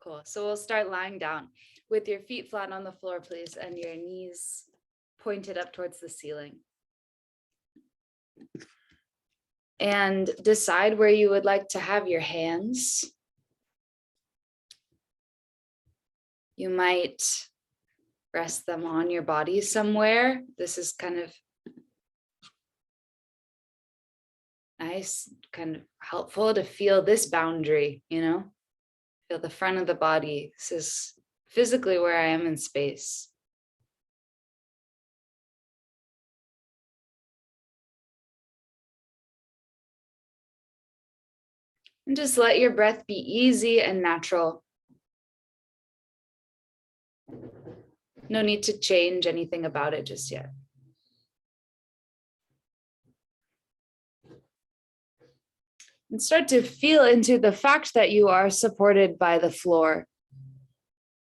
Cool. So we'll start lying down with your feet flat on the floor, please, and your knees pointed up towards the ceiling. And decide where you would like to have your hands. You might rest them on your body somewhere. This is kind of nice, kind of helpful to feel this boundary, feel the front of the body. This is physically where I am in space. And just let your breath be easy and natural. No need to change anything about it just yet. And start to feel into the fact that you are supported by the floor.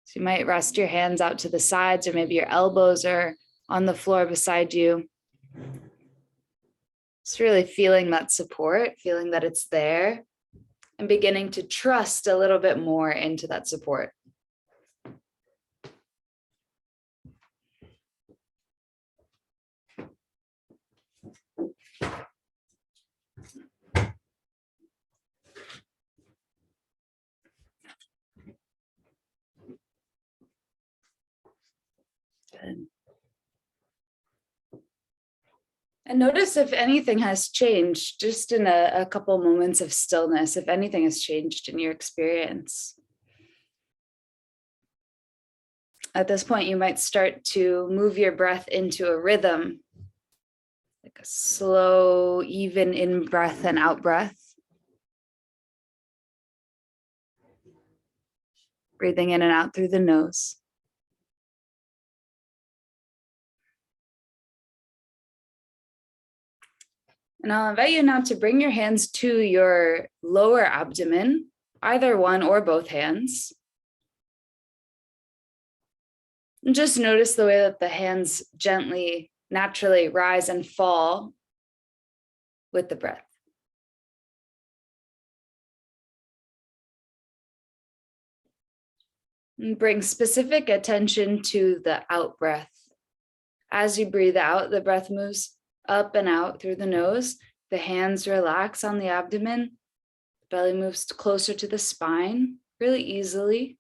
So you might rest your hands out to the sides, or maybe your elbows are on the floor beside you. Just really feeling that support, feeling that it's there, and beginning to trust a little bit more into that support. Good. And notice if anything has changed, just in a couple moments of stillness, if anything has changed in your experience. At this point, you might start to move your breath into a rhythm, like a slow, even in-breath and out-breath. Breathing in and out through the nose. And I'll invite you now to bring your hands to your lower abdomen, either one or both hands. And just notice the way that the hands gently, naturally rise and fall with the breath. And bring specific attention to the out breath. As you breathe out, the breath moves up and out through the nose. The hands relax on the abdomen. The belly moves closer to the spine really easily.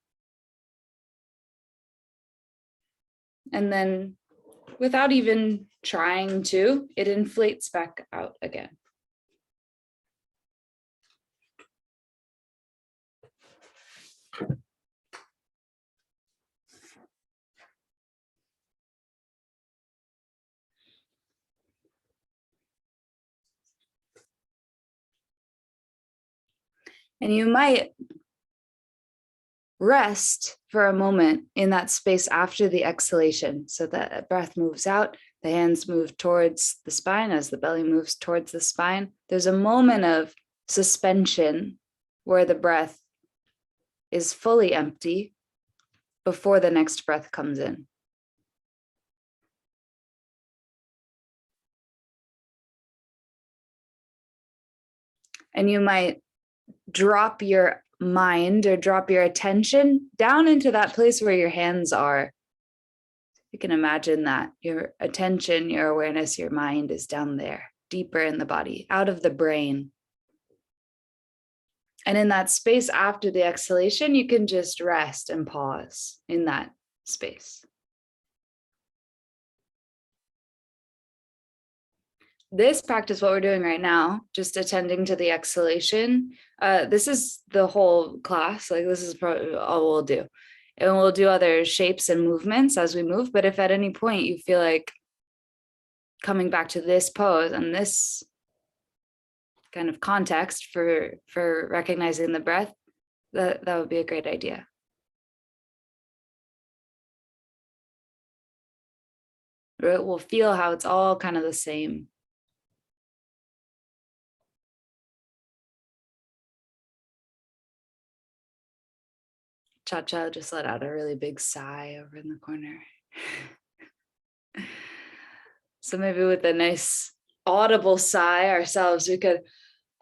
And then, without even trying to, it inflates back out again. And you might rest for a moment in that space after the exhalation, so that breath moves out, the hands move towards the spine as the belly moves towards the spine. There's a moment of suspension where the breath is fully empty before the next breath comes in. And you might drop your mind or drop your attention down into that place where your hands are. You can imagine that your attention, your awareness, your mind is down there, deeper in the body, out of the brain. And in that space after the exhalation, you can just rest and pause in that space. This practice, what we're doing right now, just attending to the exhalation, this is the whole class. Like, this is probably all we'll do. And we'll do other shapes and movements as we move. But if at any point you feel like coming back to this pose and this kind of context for recognizing the breath, that would be a great idea. We'll feel how it's all kind of the same. Cha-Cha just let out a really big sigh over in the corner. So maybe with a nice audible sigh ourselves, we could,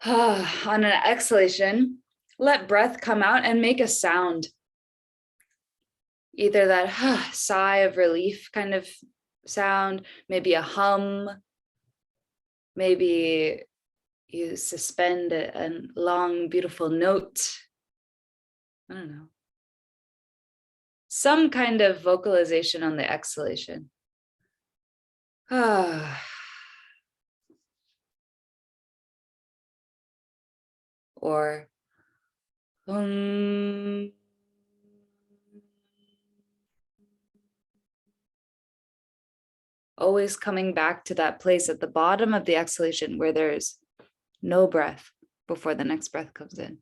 on an exhalation, let breath come out and make a sound. either that sigh of relief kind of sound, maybe a hum, maybe you suspend a long, beautiful note. I don't know. Some kind of vocalization on the exhalation. Or always coming back to that place at the bottom of the exhalation where there's no breath before the next breath comes in.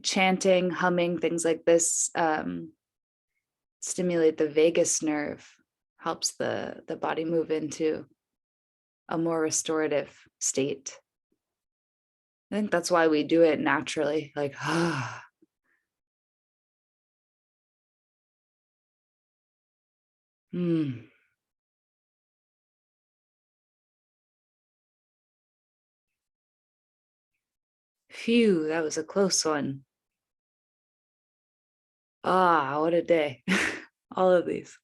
Chanting, humming, things like this stimulate the vagus nerve, helps the body move into a more restorative state. I think that's why we do it naturally, like, Phew, that was a close one. What a day. All of these.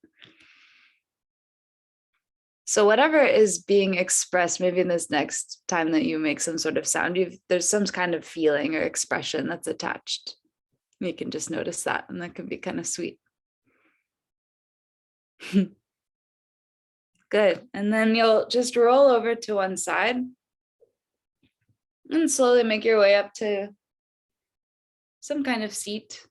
So whatever is being expressed, maybe in this next time that you make some sort of sound, there's some kind of feeling or expression that's attached. You can just notice that, and that can be kind of sweet. Good. And then you'll just roll over to one side and slowly make your way up to some kind of seat.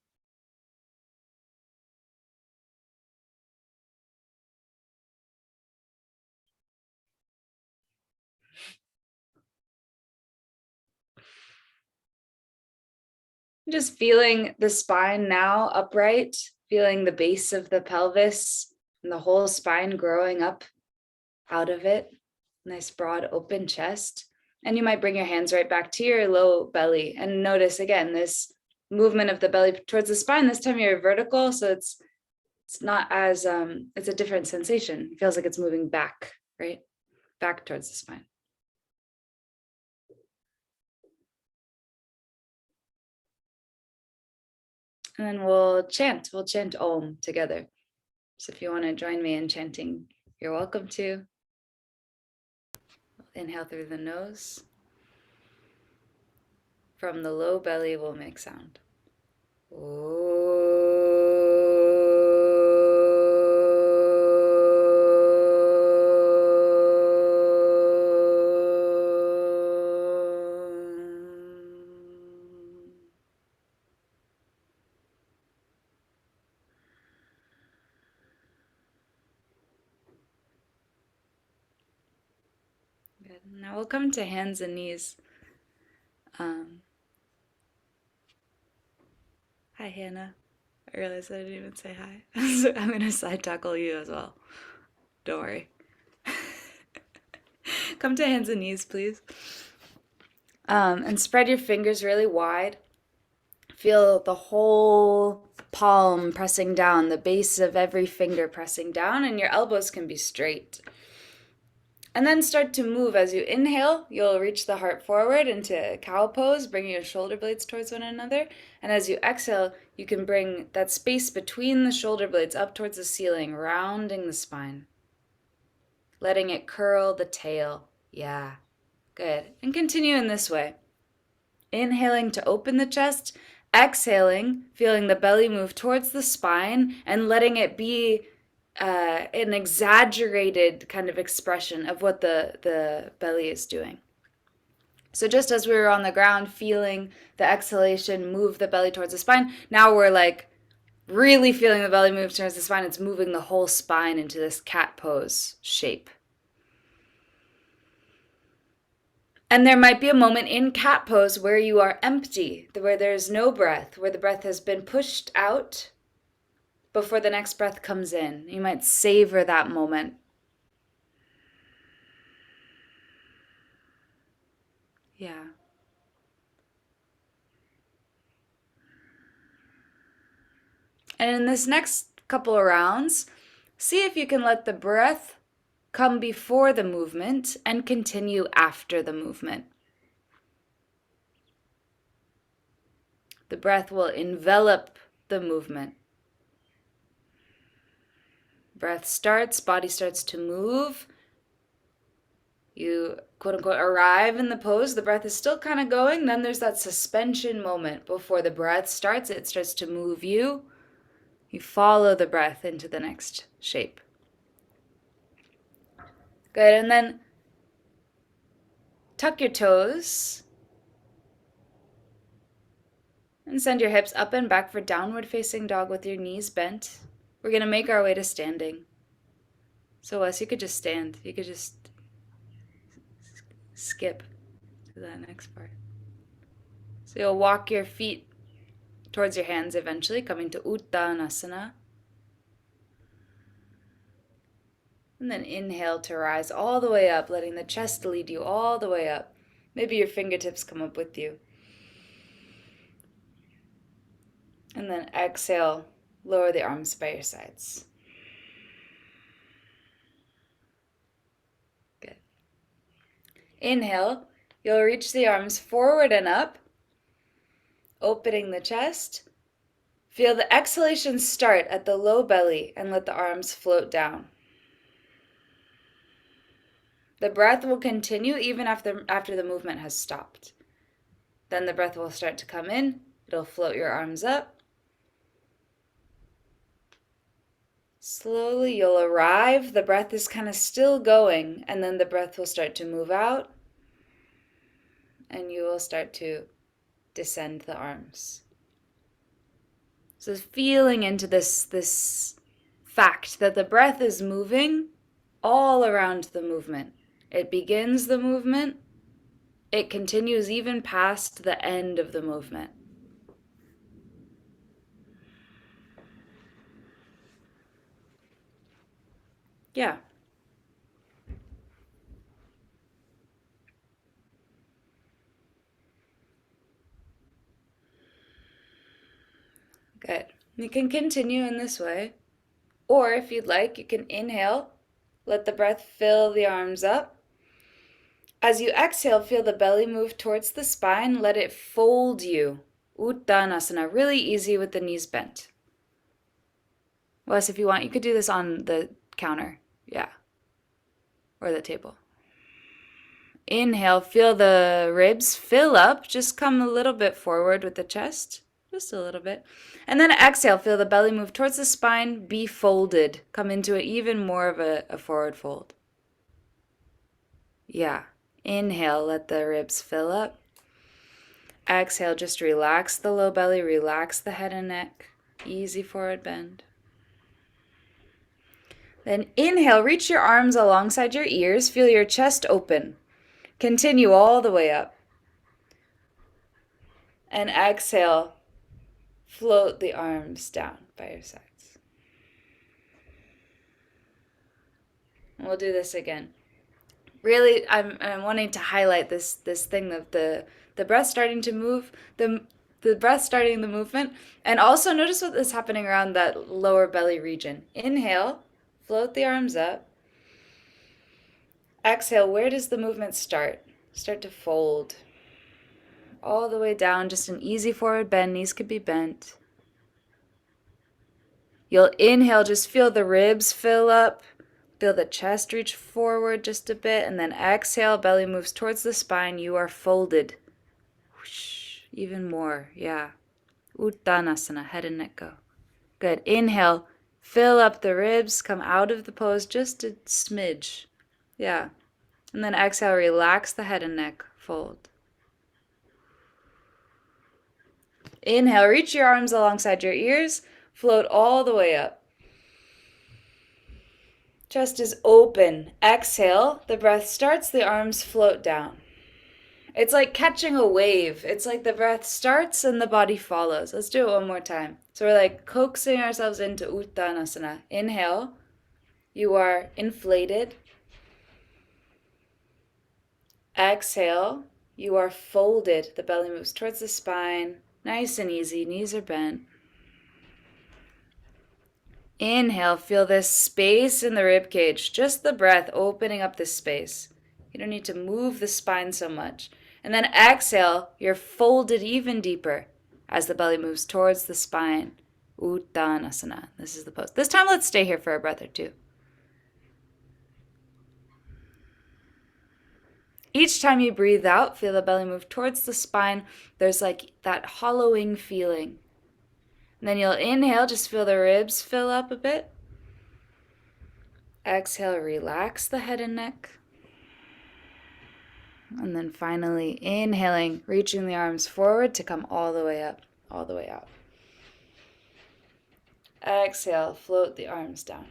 Just feeling the spine now upright, feeling the base of the pelvis and the whole spine growing up out of it. Nice broad open chest. And you might bring your hands right back to your low belly and notice again this movement of the belly towards the spine. This time you're vertical, so it's not as it's a different sensation. It feels like it's moving back, right? Back towards the spine. And then we'll chant Om together. So if you want to join me in chanting, you're welcome to. Inhale through the nose. From the low belly, we'll make sound. Good. Now we'll come to hands and knees. Hi, Hannah. I realized I didn't even say hi. So I'm going to side tackle you as well. Don't worry. Come to hands and knees, please. And spread your fingers really wide. Feel the whole palm pressing down, the base of every finger pressing down, and your elbows can be straight. And then start to move. As you inhale, you'll reach the heart forward into cow pose, bringing your shoulder blades towards one another. And as you exhale, you can bring that space between the shoulder blades up towards the ceiling, rounding the spine. Letting it curl the tail. Yeah, good. And continue in this way. Inhaling to open the chest, exhaling, feeling the belly move towards the spine, and letting it be an exaggerated kind of expression of what the belly is doing. So just as we were on the ground feeling the exhalation move the belly towards the spine, now we're like really feeling the belly move towards the spine. It's moving the whole spine into this cat pose shape. And there might be a moment in cat pose where you are empty, where there's no breath, where the breath has been pushed out before the next breath comes in. You might savor that moment. Yeah. And in this next couple of rounds, see if you can let the breath come before the movement and continue after the movement. The breath will envelop the movement. Breath starts, body starts to move. You, quote unquote, arrive in the pose. The breath is still kind of going. Then there's that suspension moment before the breath starts. It starts to move you. You follow the breath into the next shape. Good. And then tuck your toes and send your hips up and back for downward facing dog with your knees bent. We're going to make our way to standing. So Wes, you could just stand. You could just skip to that next part. So you'll walk your feet towards your hands eventually, coming to Uttanasana. And then inhale to rise all the way up, letting the chest lead you all the way up. Maybe your fingertips come up with you. And then exhale, lower the arms by your sides. Good. Inhale, you'll reach the arms forward and up, opening the chest. Feel the exhalation start at the low belly and let the arms float down. The breath will continue even after the movement has stopped. Then the breath will start to come in. It'll float your arms up. Slowly you'll arrive. The breath is kind of still going, and then the breath will start to move out, and you will start to descend the arms. So feeling into this fact that the breath is moving all around the movement. It begins the movement. It continues even past the end of the movement. Yeah. Good. You can continue in this way. Or if you'd like, you can inhale, let the breath fill the arms up. As you exhale, feel the belly move towards the spine. Let it fold you. Uttanasana, really easy with the knees bent. Wes, if you want, you could do this on the counter. Yeah. Or the table. Inhale, feel the ribs fill up. Just come a little bit forward with the chest. Just a little bit. And then exhale, feel the belly move towards the spine, be folded. Come into even more of a forward fold. Yeah. Inhale, let the ribs fill up. Exhale, just relax the low belly, relax the head and neck. Easy forward bend. Then inhale, reach your arms alongside your ears. Feel your chest open. Continue all the way up. And exhale, float the arms down by your sides. And we'll do this again. Really, I'm wanting to highlight this thing of the breath starting to move, the breath starting the movement, and also notice what is happening around that lower belly region. Inhale, float the arms up. Exhale, where does the movement start? Start to fold. All the way down, just an easy forward bend. Knees could be bent. You'll inhale, just feel the ribs fill up. Feel the chest reach forward just a bit, and then exhale, belly moves towards the spine. You are folded. Whoosh, even more, yeah. Uttanasana, head and neck go. Good. Inhale, fill up the ribs, come out of the pose just a smidge. Yeah. And then exhale, relax the head and neck, fold. Inhale, reach your arms alongside your ears, float all the way up. Chest is open. Exhale, the breath starts, the arms float down. It's like catching a wave. It's like the breath starts and the body follows. Let's do it one more time. So we're like coaxing ourselves into Uttanasana. Inhale, you are inflated. Exhale, you are folded. The belly moves towards the spine. Nice and easy, knees are bent. Inhale, feel this space in the rib cage, just the breath opening up this space. You don't need to move the spine so much. And then exhale, you're folded even deeper as the belly moves towards the spine. Uttanasana. This is the pose. This time, let's stay here for a breath or two. Each time you breathe out, feel the belly move towards the spine. There's like that hollowing feeling. And then you'll inhale, just feel the ribs fill up a bit. Exhale, relax the head and neck. And then finally, inhaling, reaching the arms forward to come all the way up, all the way out. Exhale, float the arms down.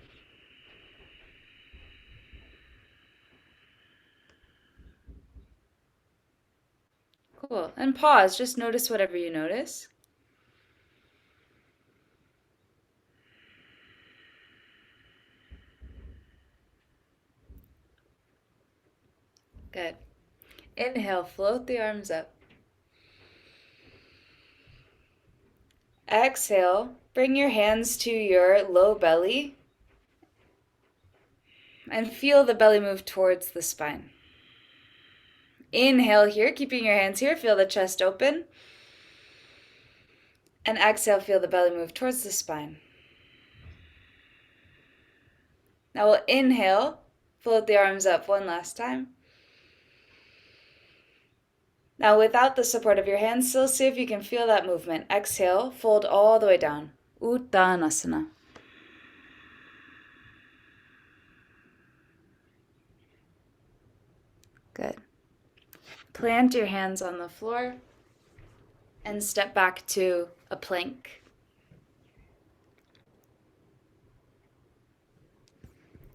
Cool. And pause. Just notice whatever you notice. Good. Inhale, float the arms up. Exhale, bring your hands to your low belly and feel the belly move towards the spine. Inhale here, keeping your hands here, feel the chest open. And exhale, feel the belly move towards the spine. Now we'll inhale, float the arms up one last time. Now without the support of your hands, still see if you can feel that movement. Exhale, fold all the way down. Uttanasana. Good. Plant your hands on the floor and step back to a plank.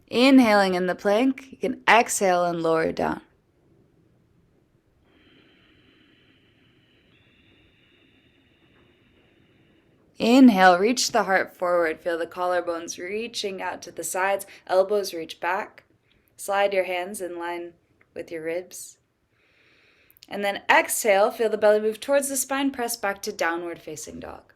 Inhaling in the plank, you can exhale and lower down. Inhale, reach the heart forward. Feel the collarbones reaching out to the sides, elbows reach back. Slide your hands in line with your ribs. And then exhale, feel the belly move towards the spine, press back to downward facing dog.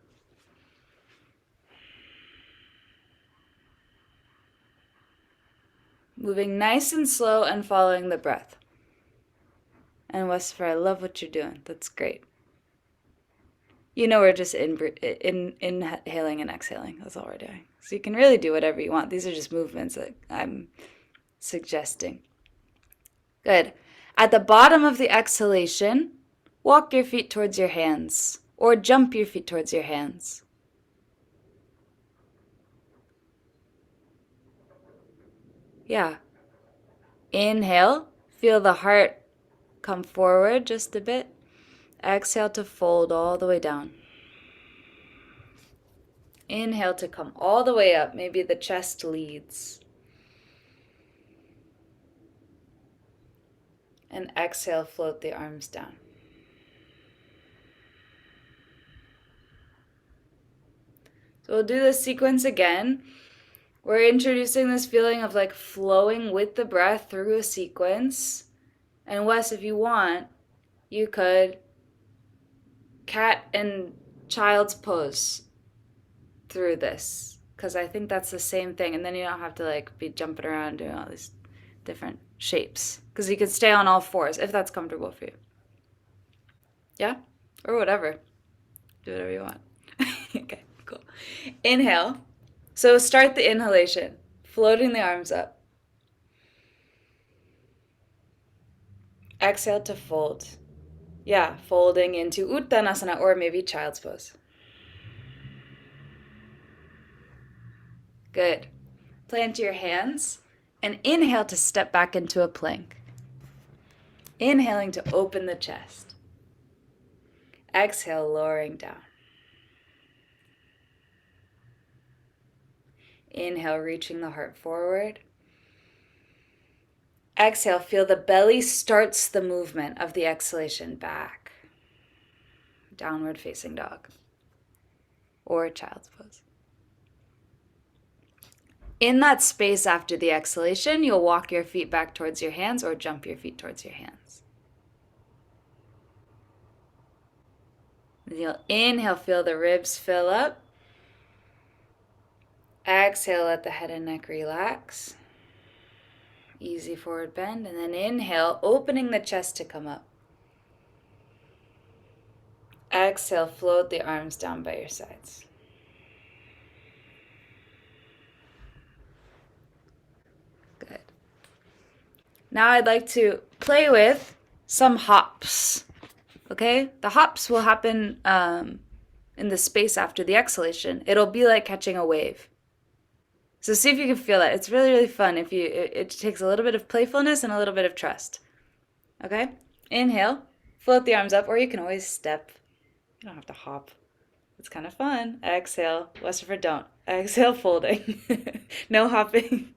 Moving nice and slow and following the breath. And Westford, I love what you're doing. That's great. You know we're just inhaling and exhaling. That's all we're doing. So you can really do whatever you want. These are just movements that I'm suggesting. Good. At the bottom of the exhalation, walk your feet towards your hands or jump your feet towards your hands. Yeah. Inhale, feel the heart come forward just a bit. Exhale to fold all the way down. Inhale to come all the way up. Maybe the chest leads. And exhale, float the arms down. So we'll do this sequence again. We're introducing this feeling of like flowing with the breath through a sequence. And Wes, if you want, you could cat and child's pose through this, because I think that's the same thing, and then you don't have to like be jumping around doing all these different shapes, because you can stay on all fours if that's comfortable for you. Yeah, or whatever, do whatever you want. Okay, cool. Inhale. So start the inhalation, floating the arms up. Exhale to fold. Yeah, folding into Uttanasana or maybe child's pose. Good. Plant your hands and inhale to step back into a plank. Inhaling to open the chest. Exhale, lowering down. Inhale, reaching the heart forward. Exhale, feel the belly starts the movement of the exhalation back. Downward facing dog or child's pose. In that space after the exhalation, you'll walk your feet back towards your hands or jump your feet towards your hands. Then you'll inhale, feel the ribs fill up. Exhale, let the head and neck relax. Easy forward bend. And then inhale, opening the chest to come up. Exhale, float the arms down by your sides. Good. Now I'd like to play with some hops. Okay? The hops will happen in the space after the exhalation. It'll be like catching a wave. So see if you can feel that. It's really, really fun. It takes a little bit of playfulness and a little bit of trust. Okay? Inhale, float the arms up, or you can always step. You don't have to hop. It's kind of fun. Exhale. Westerford, don't. Exhale, folding. No hopping.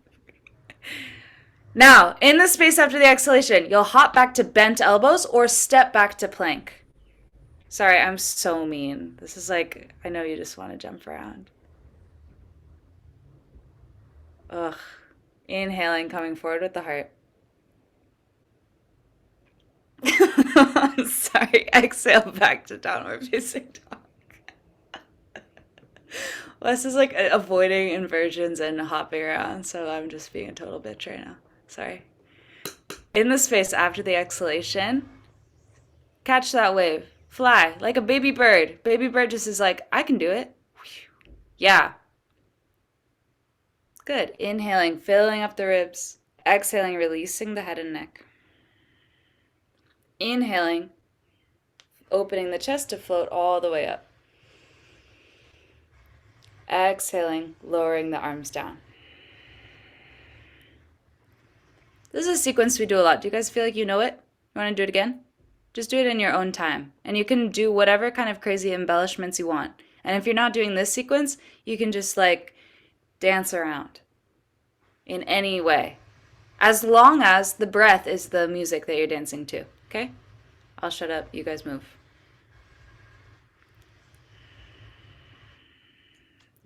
Now, in the space after the exhalation, you'll hop back to bent elbows or step back to plank. Sorry, I'm so mean. This is like, I know you just want to jump around. Ugh. Inhaling, coming forward with the heart. Sorry, exhale back to downward facing dog. Wes is like avoiding inversions and hopping around, so I'm just being a total bitch right now. Sorry. In the space after the exhalation, catch that wave. Fly like a baby bird. Baby bird just is like, I can do it. Yeah. Good. Inhaling, filling up the ribs. Exhaling, releasing the head and neck. Inhaling, opening the chest to float all the way up. Exhaling, lowering the arms down. This is a sequence we do a lot. Do you guys feel like you know it? You want to do it again? Just do it in your own time. And you can do whatever kind of crazy embellishments you want. And if you're not doing this sequence, you can just like dance around in any way. As long as the breath is the music that you're dancing to. Okay? I'll shut up. You guys move.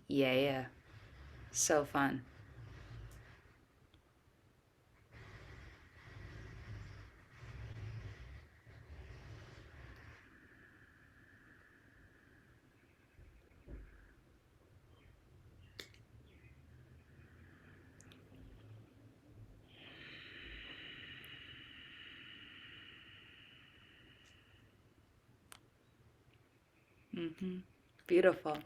Yeah. So fun. Beautiful.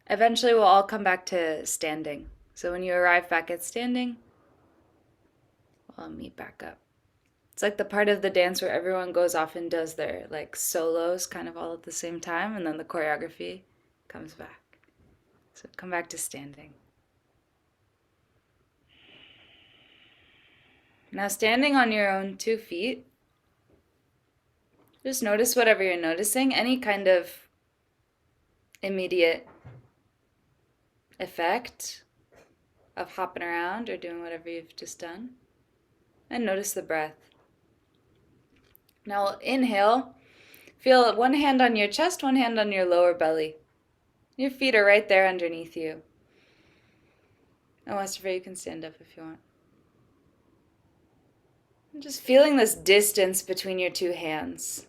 Eventually, we'll all come back to standing. So when you arrive back at standing, we'll all meet back up. It's like the part of the dance where everyone goes off and does their like solos kind of all at the same time, and then the choreography comes back. So come back to standing. Now standing on your own 2 feet, just notice whatever you're noticing, any kind of immediate effect of hopping around or doing whatever you've just done. And notice the breath. Now inhale, feel one hand on your chest, one hand on your lower belly. Your feet are right there underneath you. And Westerford, you can stand up if you want. And just feeling this distance between your 2 hands.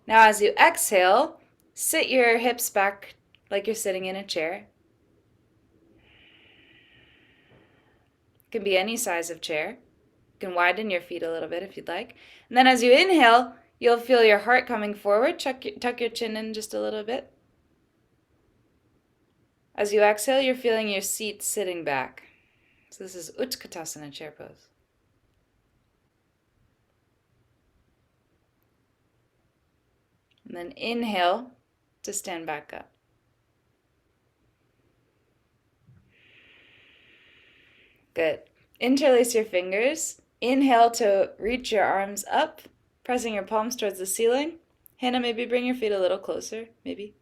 Now as you exhale, sit your hips back like you're sitting in a chair. It can be any size of chair. You can widen your feet a little bit if you'd like. And then as you inhale, you'll feel your heart coming forward. Tuck your chin in just a little bit. As you exhale, you're feeling your seat sitting back. So this is Utkatasana, chair pose. And then inhale to stand back up. Good. Interlace your fingers. Inhale to reach your arms up, pressing your palms towards the ceiling. Hannah, maybe bring your feet a little closer, maybe.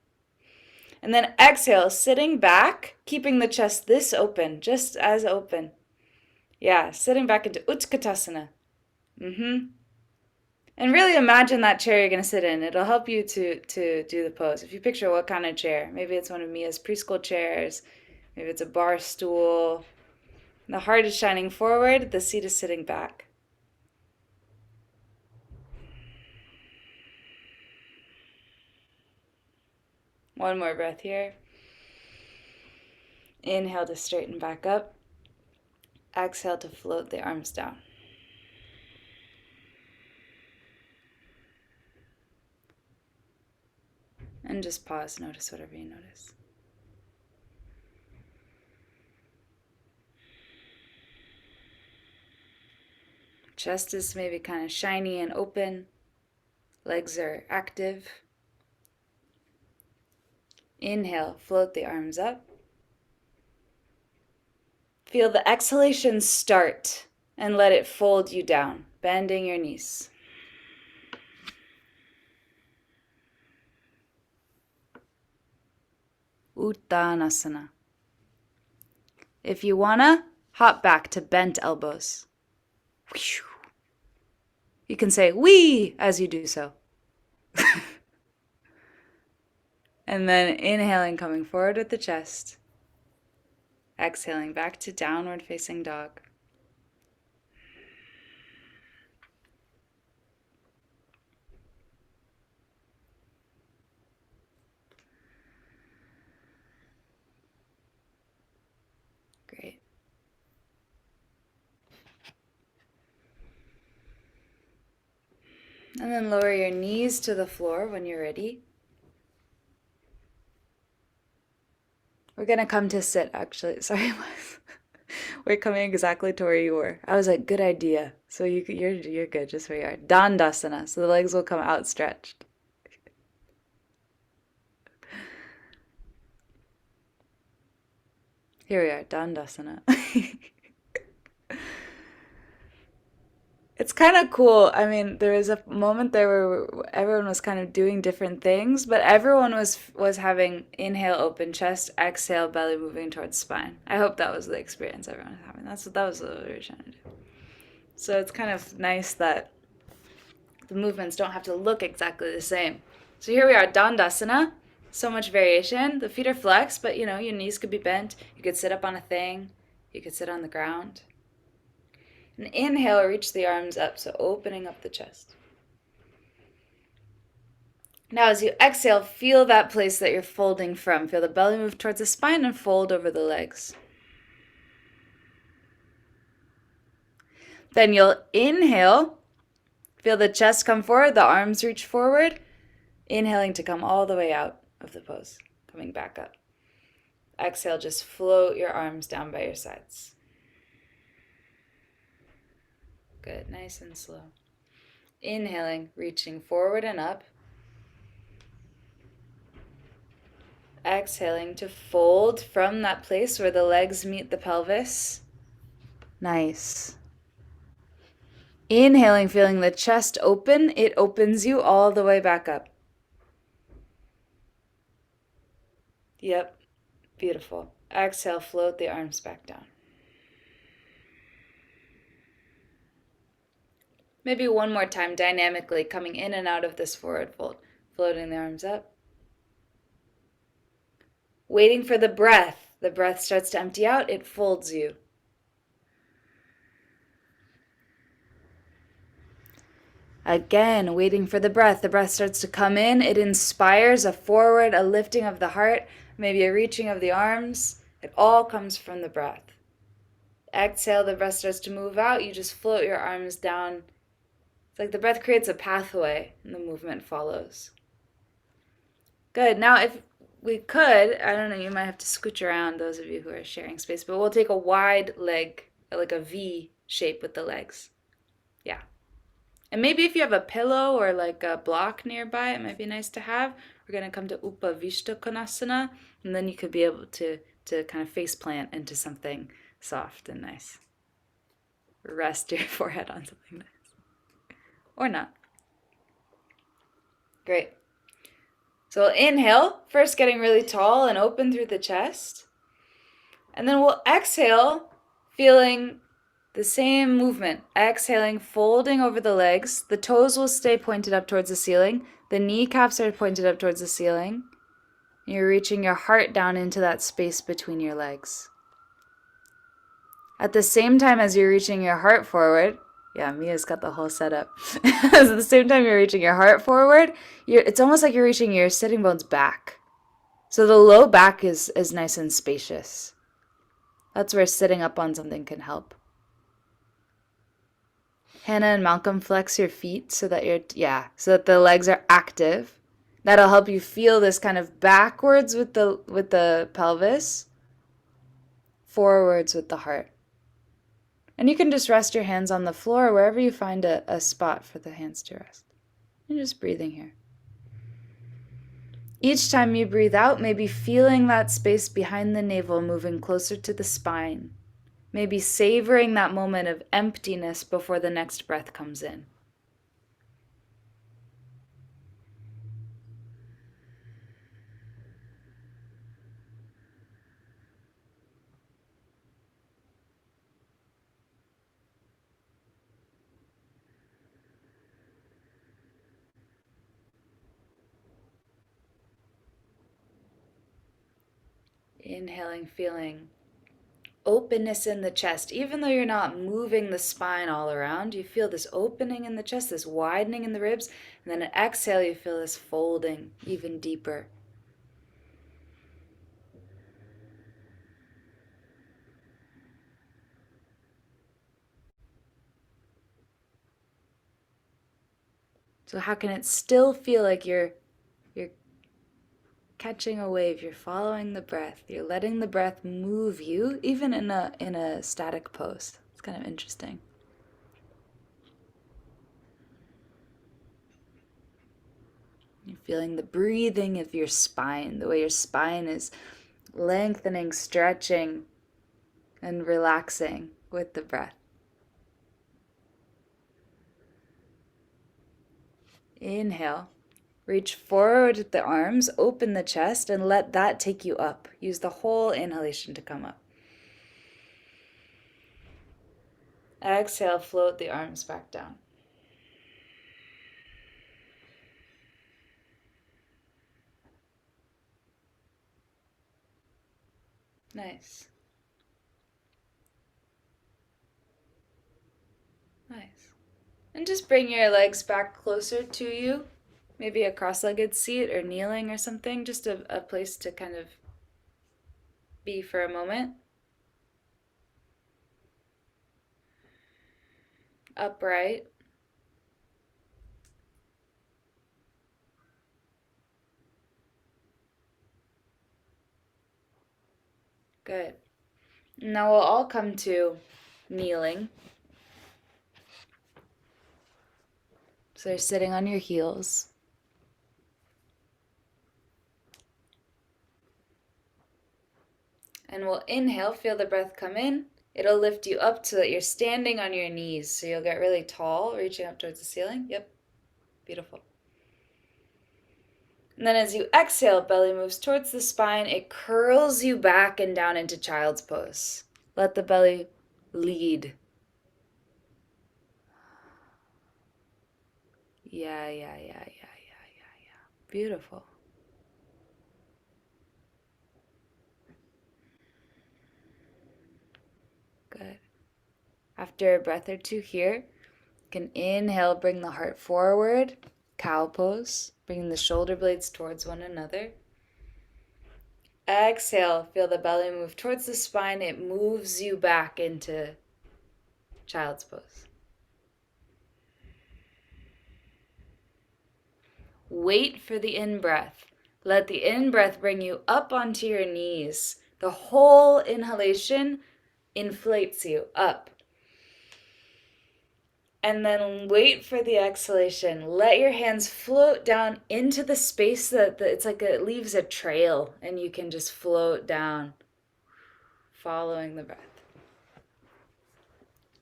And then exhale, sitting back, keeping the chest this open, just as open. Yeah, sitting back into Utkatasana. And really imagine that chair you're going to sit in. It'll help you to do the pose. If you picture what kind of chair, maybe it's one of Mia's preschool chairs, maybe it's a bar stool. The heart is shining forward, the seat is sitting back. One more breath here. Inhale to straighten back up. Exhale to float the arms down. And just pause, notice whatever you notice. Chest is maybe kind of shiny and open. Legs are active. Inhale, float the arms up. Feel the exhalation start and let it fold you down, bending your knees. Uttanasana. If you wanna, hop back to bent elbows. You can say wee as you do so. And then inhaling, coming forward with the chest. Exhaling back to downward facing dog. Great. And then lower your knees to the floor when you're ready. We're going to come to sit, actually. Sorry, we're coming exactly to where you were. I was like, good idea. So you're good just where you are. Dandasana. So the legs will come outstretched. Here we are, Dandasana. It's kind of cool. I mean, there was a moment there where everyone was kind of doing different things, but everyone was having inhale, open chest, exhale, belly moving towards spine. I hope that was the experience everyone was having. That was what we were trying to do. So it's kind of nice that the movements don't have to look exactly the same. So here we are, Dandasana. So much variation. The feet are flexed, but your knees could be bent. You could sit up on a thing. You could sit on the ground. And inhale, reach the arms up, so opening up the chest. Now as you exhale, feel that place that you're folding from. Feel the belly move towards the spine and fold over the legs. Then you'll inhale, feel the chest come forward, the arms reach forward, inhaling to come all the way out of the pose, coming back up. Exhale, just float your arms down by your sides. Good, nice and slow. Inhaling, reaching forward and up. Exhaling to fold from that place where the legs meet the pelvis. Nice. Inhaling, feeling the chest open. It opens you all the way back up. Yep, beautiful. Exhale, float the arms back down. Maybe one more time, dynamically, coming in and out of this forward fold. Floating the arms up. Waiting for the breath. The breath starts to empty out, it folds you. Again, waiting for the breath. The breath starts to come in, it inspires a forward, a lifting of the heart, maybe a reaching of the arms. It all comes from the breath. Exhale, the breath starts to move out, you just float your arms down. It's like the breath creates a pathway and the movement follows. Good. Now, if we could, I don't know, you might have to scooch around, those of you who are sharing space, but we'll take a wide leg, like a V shape with the legs. Yeah. And maybe if you have a pillow or like a block nearby, it might be nice to have. We're going to come to Upavishta Konasana, and then you could be able to kind of face plant into something soft and nice. Rest your forehead on something nice. Or not. Great. So we'll inhale, first getting really tall and open through the chest. And then we'll exhale, feeling the same movement. Exhaling, folding over the legs. The toes will stay pointed up towards the ceiling. The kneecaps are pointed up towards the ceiling. You're reaching your heart down into that space between your legs. At the same time as you're reaching your heart forward, yeah, Mia's got the whole setup. At the same time you're reaching your heart forward, it's almost like you're reaching your sitting bones back. So the low back is nice and spacious. That's where sitting up on something can help. Hannah and Malcolm, flex your feet so that so that the legs are active. That'll help you feel this kind of backwards with the pelvis, forwards with the heart. And you can just rest your hands on the floor wherever you find a spot for the hands to rest. And just breathing here. Each time you breathe out, maybe feeling that space behind the navel moving closer to the spine. Maybe savoring that moment of emptiness before the next breath comes in. Inhaling, feeling openness in the chest. Even though you're not moving the spine all around, you feel this opening in the chest, this widening in the ribs. And then at exhale, you feel this folding even deeper. So how can it still feel like you're catching a wave, you're following the breath, you're letting the breath move you, even in a static pose? It's kind of interesting. You're feeling the breathing of your spine, the way your spine is lengthening, stretching, and relaxing with the breath. Inhale. Reach forward with the arms, open the chest, and let that take you up. Use the whole inhalation to come up. Exhale, float the arms back down. Nice. Nice. And just bring your legs back closer to you. Maybe a cross-legged seat or kneeling or something. Just a place to kind of be for a moment. Upright. Good. Now we'll all come to kneeling. So you're sitting on your heels. And we'll inhale, feel the breath come in. It'll lift you up so that you're standing on your knees. So you'll get really tall, reaching up towards the ceiling. Yep. Beautiful. And then as you exhale, belly moves towards the spine. It curls you back and down into child's pose. Let the belly lead. Yeah. Beautiful. Good. After a breath or two here, you can inhale, bring the heart forward, cow pose, bringing the shoulder blades towards one another. Exhale, feel the belly move towards the spine. It moves you back into child's pose. Wait for the in-breath. Let the in-breath bring you up onto your knees. The whole inhalation inflates you up. And then wait for the exhalation. Let your hands float down into the space that it's like it leaves a trail, and you can just float down, following the breath.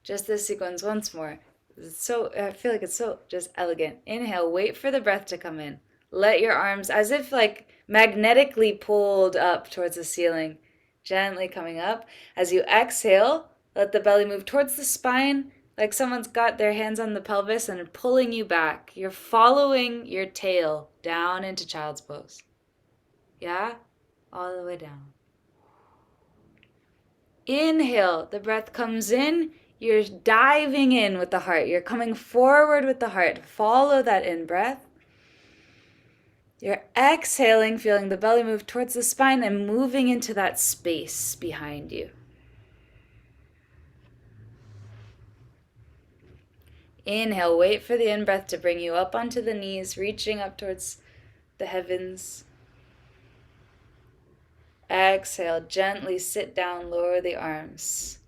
Just this sequence once more. I feel like it's so just elegant. Inhale, wait for the breath to come in. Let your arms, as if like magnetically pulled up towards the ceiling, gently coming up. As you exhale, let the belly move towards the spine, like someone's got their hands on the pelvis and pulling you back. You're following your tail down into child's pose. Yeah? All the way down. Inhale, the breath comes in. You're diving in with the heart. You're coming forward with the heart. Follow that in-breath. You're exhaling, feeling the belly move towards the spine and moving into that space behind you. Inhale, wait for the in-breath to bring you up onto the knees, reaching up towards the heavens. Exhale, gently sit down, lower the arms.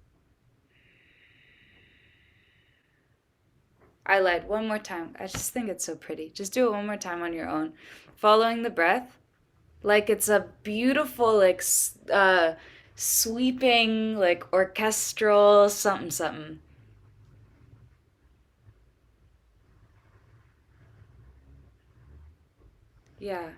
I lied one more time. I just think it's so pretty. Just do it one more time on your own. Following the breath, like it's a beautiful, like, sweeping, like orchestral something something. Yeah.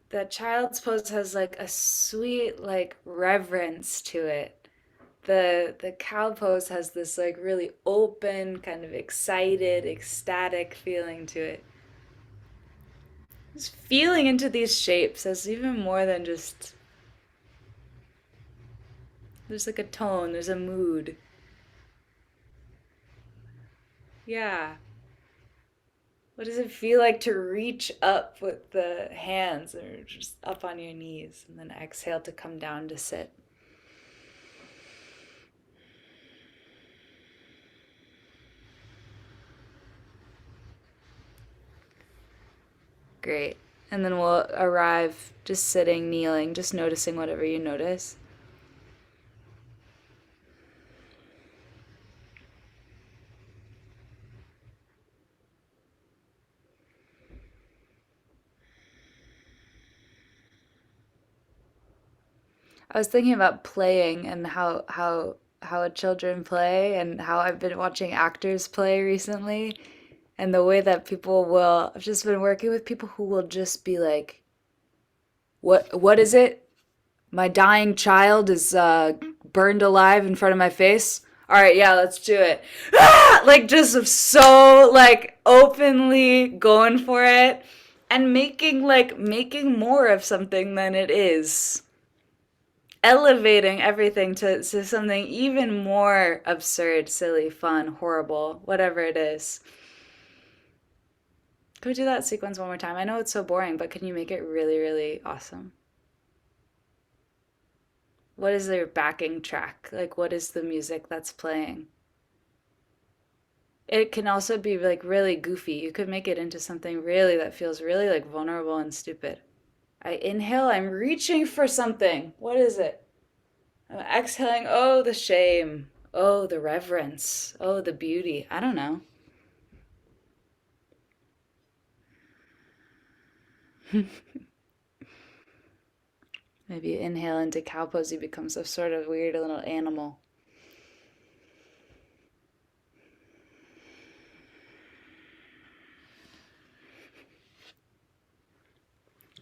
The child's pose has like a sweet, like, reverence to it. The cow pose has this like really open, kind of excited, ecstatic feeling to it. Just feeling into these shapes as even more than just, there's like a tone, there's a mood. Yeah. What does it feel like to reach up with the hands or just up on your knees and then exhale to come down to sit? Great. And then we'll arrive just sitting, kneeling, just noticing whatever you notice. I was thinking about playing and how children play and how I've been watching actors play recently and the way that people will, I've just been working with people who will just be like, what is it? My dying child is burned alive in front of my face. All right, yeah, let's do it. Ah! Like just so like openly going for it and making more of something than it is. Elevating everything to something even more absurd, silly, fun, horrible, whatever it is. Can we do that sequence one more time? I know it's so boring, but can you make it really, really awesome? What is their backing track? Like, what is the music that's playing? It can also be like really goofy. You could make it into something really that feels really like vulnerable and stupid. I inhale, I'm reaching for something. What is it? I'm exhaling, oh, the shame. Oh, the reverence. Oh, the beauty. I don't know. Maybe you inhale into cow pose, you become some sort of weird little animal.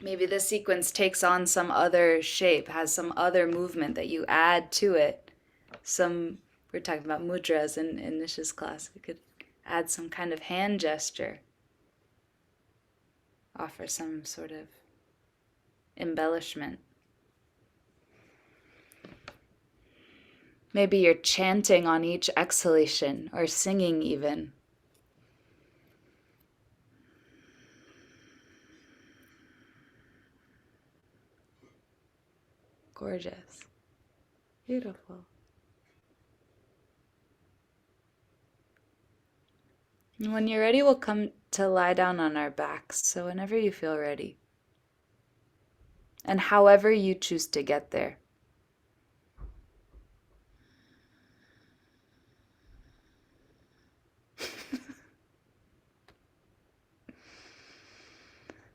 Maybe this sequence takes on some other shape, has some other movement that you add to it. We're talking about mudras in Nisha's class. We could add some kind of hand gesture, offer some sort of embellishment. Maybe you're chanting on each exhalation or singing even. Gorgeous. Beautiful. And when you're ready, we'll come to lie down on our backs. So whenever you feel ready. And however you choose to get there.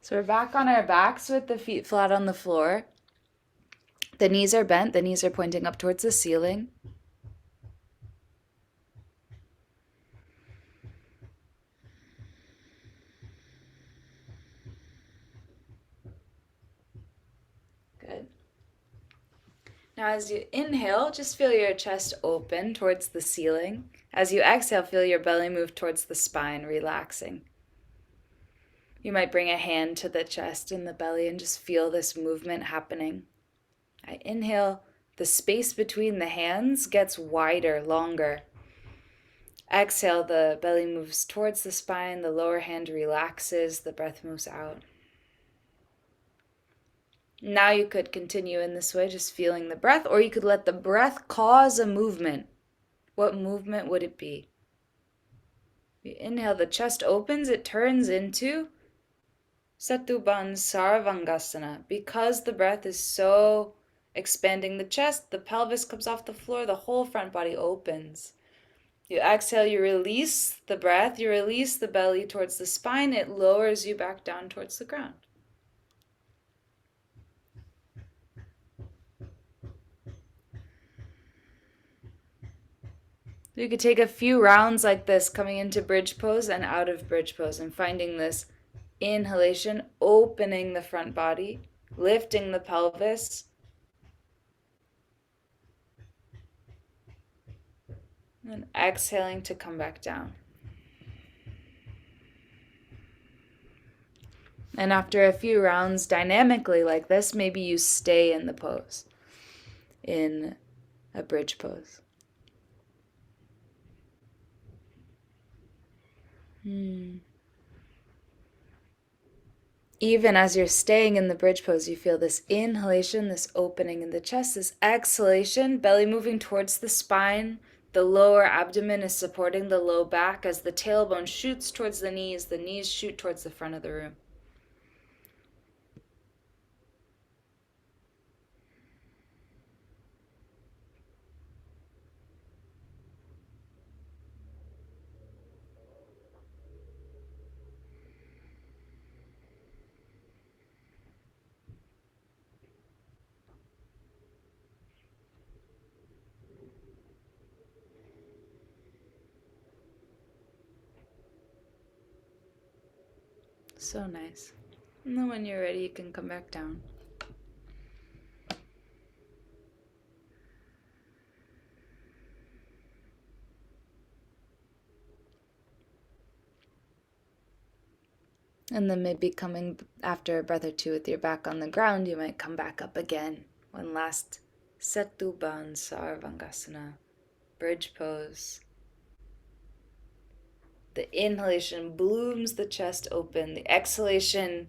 So we're back on our backs with the feet flat on the floor. The knees are bent, the knees are pointing up towards the ceiling. Good. Now, as you inhale, just feel your chest open towards the ceiling. As you exhale, feel your belly move towards the spine, relaxing. You might bring a hand to the chest and the belly and just feel this movement happening. I inhale, the space between the hands gets wider, longer. Exhale, the belly moves towards the spine, the lower hand relaxes, the breath moves out. Now you could continue in this way, just feeling the breath, or you could let the breath cause a movement. What movement would it be? You inhale, the chest opens, it turns into Satubhan Sarvangasana. Because the breath is so expanding the chest, the pelvis comes off the floor, the whole front body opens. You exhale, you release the breath, you release the belly towards the spine, it lowers you back down towards the ground. You could take a few rounds like this, coming into bridge pose and out of bridge pose, and finding this inhalation, opening the front body, lifting the pelvis, and exhaling to come back down. And after a few rounds dynamically like this, maybe you stay in the pose, in a bridge pose. Even as you're staying in the bridge pose, you feel this inhalation, this opening in the chest, this exhalation, belly moving towards the spine. The lower abdomen is supporting the low back as the tailbone shoots towards the knees shoot towards the front of the room. So nice. And then when you're ready, you can come back down. And then maybe coming after a breath or two with your back on the ground, you might come back up again. One last Satubhan Sarvangasana, bridge pose. The inhalation blooms the chest open. The exhalation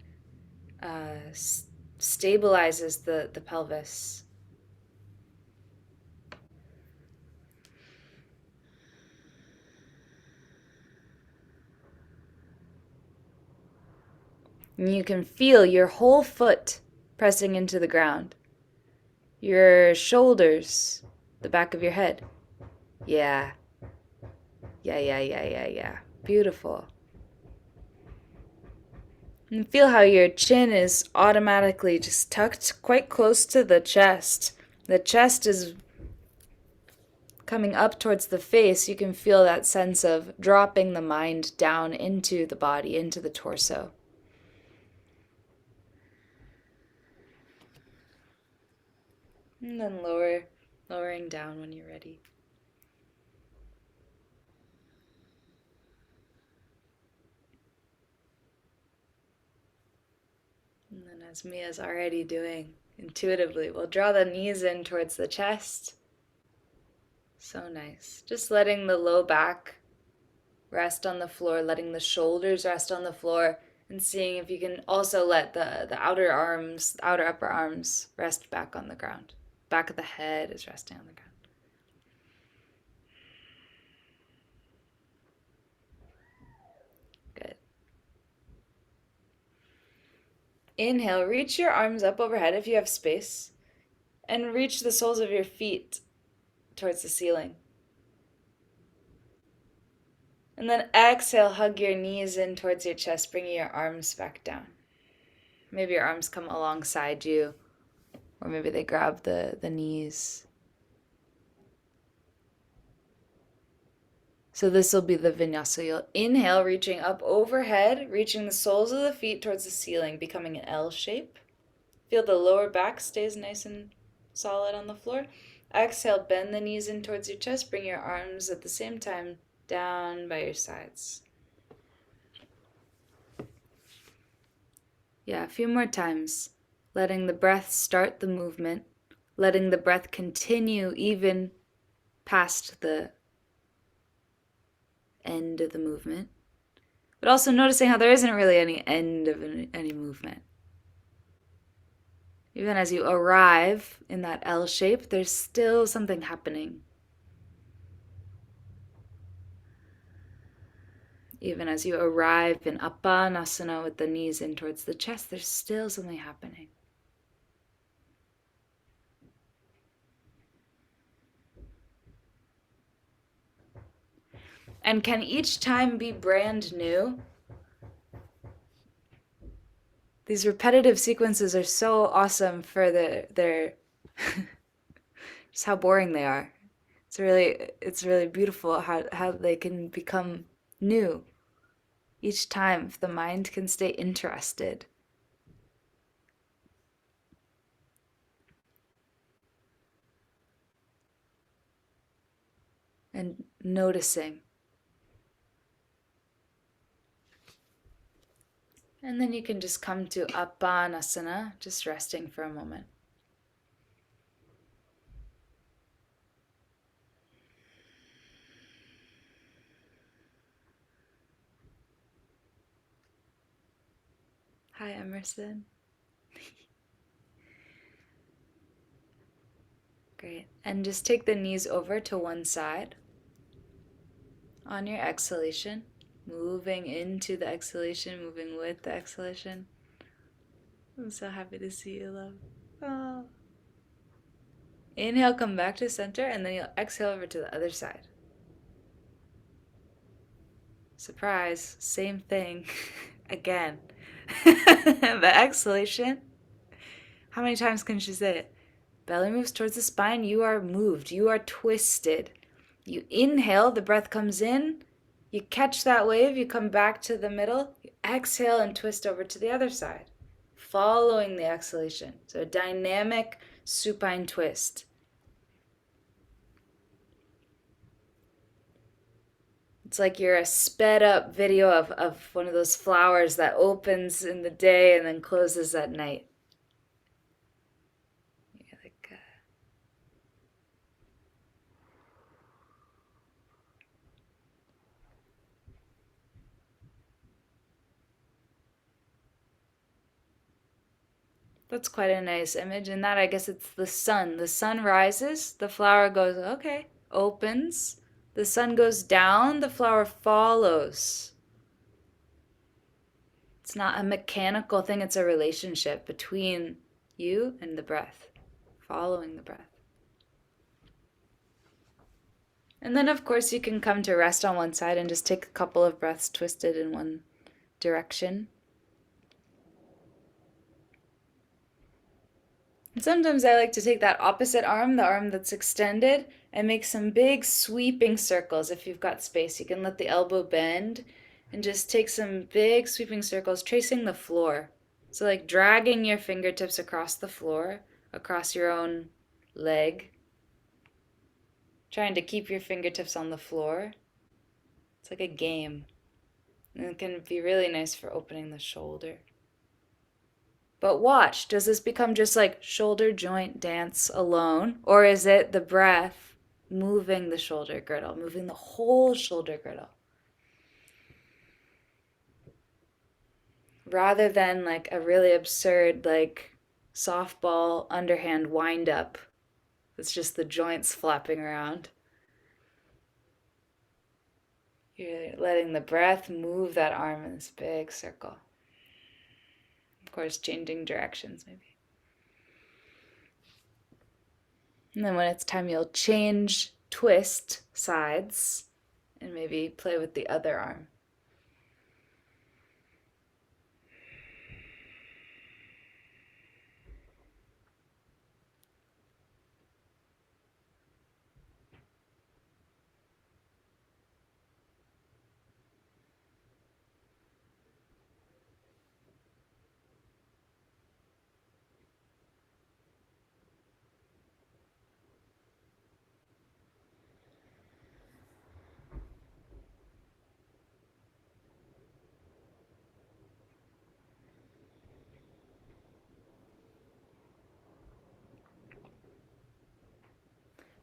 stabilizes the pelvis. And you can feel your whole foot pressing into the ground. Your shoulders, the back of your head. Yeah. Yeah. Beautiful. And feel how your chin is automatically just tucked quite close to the chest. The chest is coming up towards the face. You can feel that sense of dropping the mind down into the body, into the torso. And then lowering down when you're ready. And then as Mia's already doing intuitively, we'll draw the knees in towards the chest. So nice. Just letting the low back rest on the floor, letting the shoulders rest on the floor, and seeing if you can also let the outer upper arms rest back on the ground. Back of the head is resting on the ground. Good. Inhale, reach your arms up overhead if you have space, and reach the soles of your feet towards the ceiling. And then exhale, hug your knees in towards your chest, bringing your arms back down. Maybe your arms come alongside you, or maybe they grab the knees. So this will be the vinyasa. You'll inhale, reaching up overhead, reaching the soles of the feet towards the ceiling, becoming an L shape. Feel the lower back stays nice and solid on the floor. Exhale, bend the knees in towards your chest. Bring your arms at the same time down by your sides. Yeah, a few more times. Letting the breath start the movement. Letting the breath continue even past the end of the movement, but also noticing how there isn't really any end of any movement. Even as you arrive in that L shape, there's still something happening. Even as you arrive in Apanasana with the knees in towards the chest, there's still something happening. And can each time be brand new? These repetitive sequences are so awesome for their just how boring they are. It's really beautiful how they can become new each time if the mind can stay interested and noticing. And then you can just come to Apanasana, just resting for a moment. Hi, Emerson. Great. And just take the knees over to one side on your exhalation, moving into the exhalation, moving with the exhalation. I'm so happy to see you, love. Oh. Inhale, come back to center, and then you'll exhale over to the other side. Surprise, same thing again. The exhalation. How many times can she say it? Belly moves towards the spine. You are moved. You are twisted. You inhale, the breath comes in. You catch that wave. You come back to the middle. You exhale and twist over to the other side, following the exhalation. So a dynamic supine twist. It's like you're a sped up video of one of those flowers that opens in the day and then closes at night. You're like, that's quite a nice image. And that, I guess, it's the sun. The sun rises, the flower goes, okay, opens. The sun goes down, the flower follows. It's not a mechanical thing, it's a relationship between you and the breath, following the breath. And then, of course, you can come to rest on one side and just take a couple of breaths twisted in one direction. And sometimes I like to take that opposite arm, the arm that's extended, and make some big sweeping circles. If you've got space, you can let the elbow bend and just take some big sweeping circles, tracing the floor. So like dragging your fingertips across the floor, across your own leg, trying to keep your fingertips on the floor. It's like a game. And it can be really nice for opening the shoulder. But watch, does this become just like shoulder joint dance alone? Or is it the breath moving the shoulder girdle, moving the whole shoulder girdle? Rather than like a really absurd, like softball underhand wind up. It's just the joints flapping around. You're letting the breath move that arm in this big circle. Of course, changing directions maybe. And then when it's time, you'll change, twist sides, and maybe play with the other arm.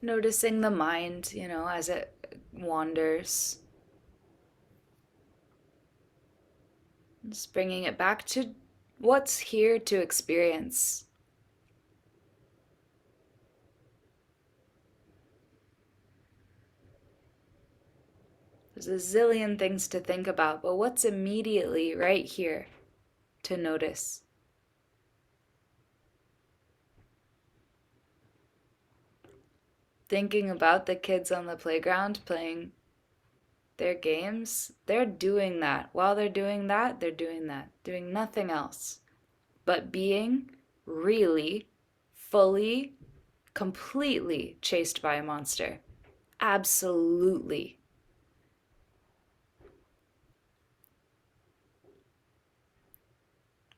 Noticing the mind, as it wanders. Just bringing it back to what's here to experience. There's a zillion things to think about, but what's immediately right here to notice? Thinking about the kids on the playground playing their games, they're doing that. While they're doing that, doing nothing else but being really, fully, completely chased by a monster. Absolutely.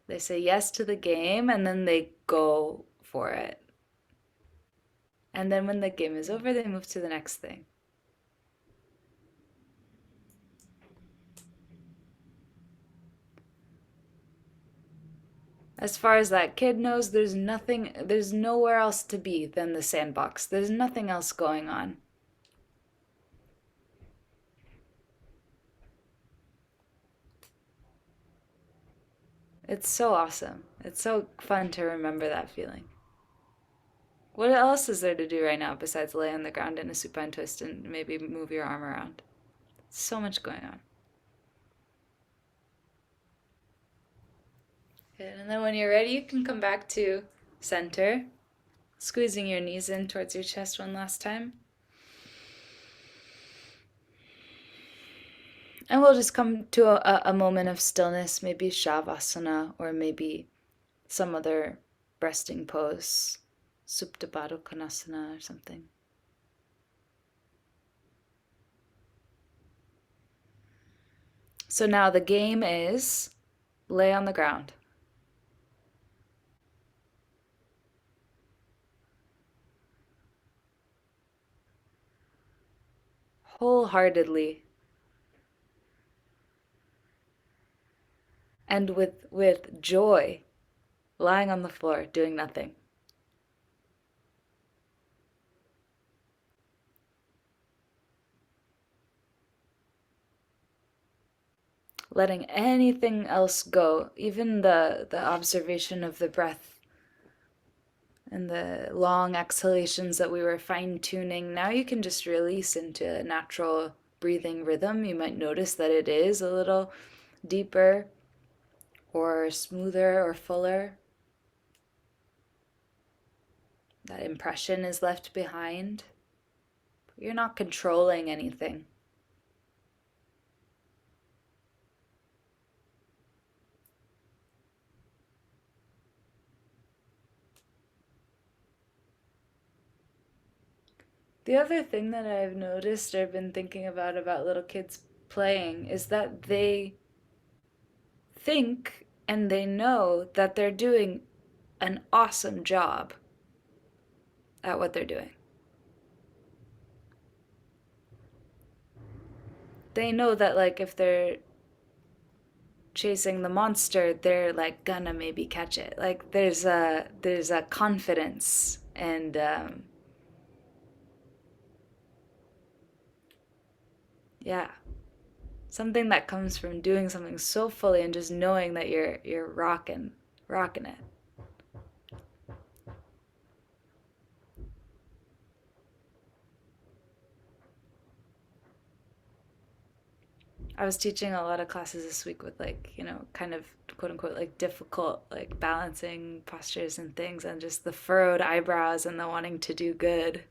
They say yes to the game and then they go for it. And then when the game is over, they move to the next thing. As far as that kid knows, there's nowhere else to be than the sandbox. There's nothing else going on. It's so awesome. It's so fun to remember that feeling. What else is there to do right now besides lay on the ground in a supine twist and maybe move your arm around? So much going on. Good. And then when you're ready, you can come back to center, squeezing your knees in towards your chest one last time. And we'll just come to a moment of stillness, maybe Shavasana or maybe some other resting pose, Supta Baddha Konasana or something. So now the game is lay on the ground. Wholeheartedly. And with joy, lying on the floor, doing nothing. Letting anything else go, even the observation of the breath and the long exhalations that we were fine-tuning. Now you can just release into a natural breathing rhythm. You might notice that it is a little deeper or smoother or fuller. That impression is left behind. You're not controlling anything. The other thing that I've noticed or been thinking about little kids playing is that they think and they know that they're doing an awesome job at what they're doing. They know that, like, if they're chasing the monster, they're like gonna maybe catch it. Like there's a confidence and yeah, something that comes from doing something so fully and just knowing that you're rocking it. I was teaching a lot of classes this week with, like, kind of quote unquote like difficult like balancing postures and things, and just the furrowed eyebrows and the wanting to do good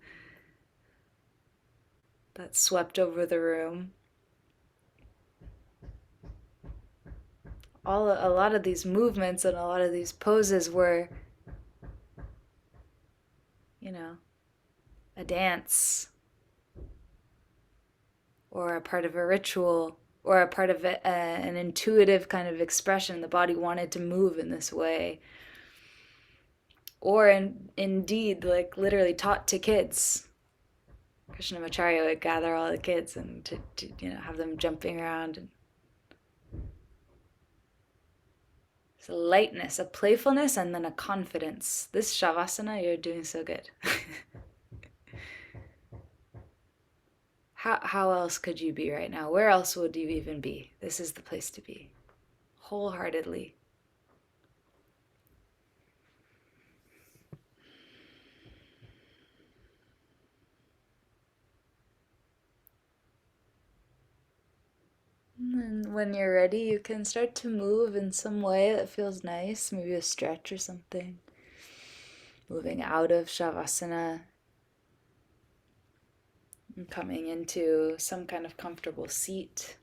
that swept over the room. A lot of these movements and a lot of these poses were, you know, a dance or a part of a ritual or a part of an intuitive kind of expression. The body wanted to move in this way. Or indeed, like literally taught to kids. Krishnamacharya would gather all the kids and to have them jumping around. And it's a lightness, a playfulness, and then a confidence. This Shavasana, you're doing so good. How else could you be right now? Where else would you even be? This is the place to be. wholeheartedly. And when you're ready, you can start to move in some way that feels nice, maybe a stretch or something. Moving out of Shavasana and coming into some kind of comfortable seat.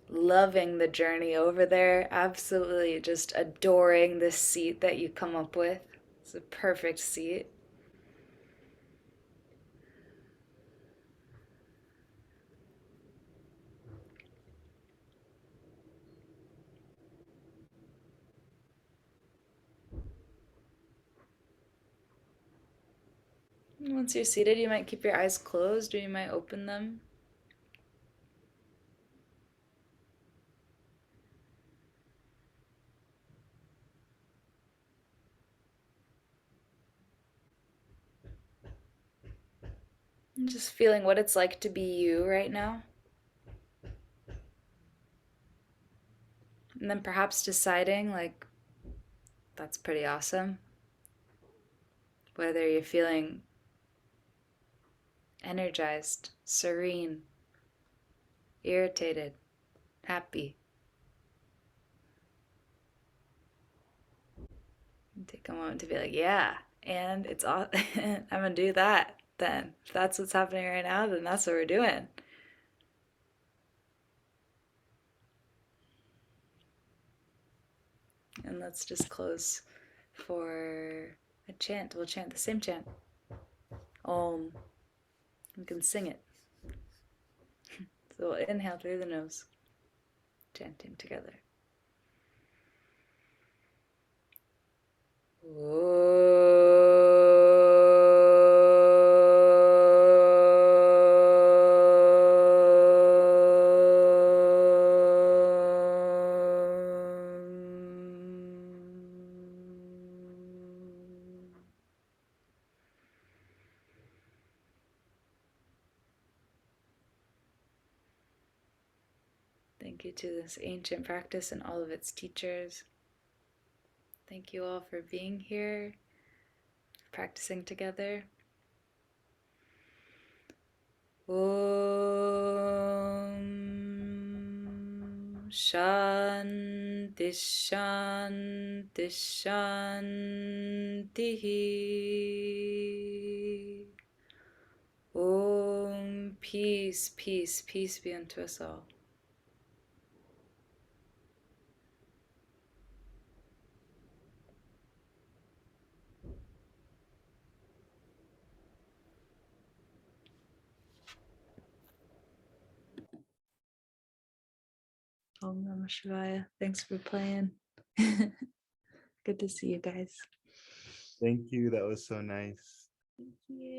Loving the journey over there, absolutely just adoring this seat that you come up with. It's a perfect seat. Once you're seated, you might keep your eyes closed or you might open them. And just feeling what it's like to be you right now. And then perhaps deciding, like, that's pretty awesome. Whether you're feeling energized, serene, irritated, happy. And take a moment to be like, yeah, and it's all I'm gonna do that then. If that's what's happening right now, then that's what we're doing. And let's just close for a chant. We'll chant the same chant. Om. You can sing it. So we'll inhale through the nose, chanting together. Thank you to this ancient practice and all of its teachers. Thank you all for being here, practicing together. Om Shanti Shanti Shanti. Om peace, peace, peace be unto us all. Om Namah Shivaya. Thanks for playing. Good to see you guys. Thank you. That was so nice. Thank you.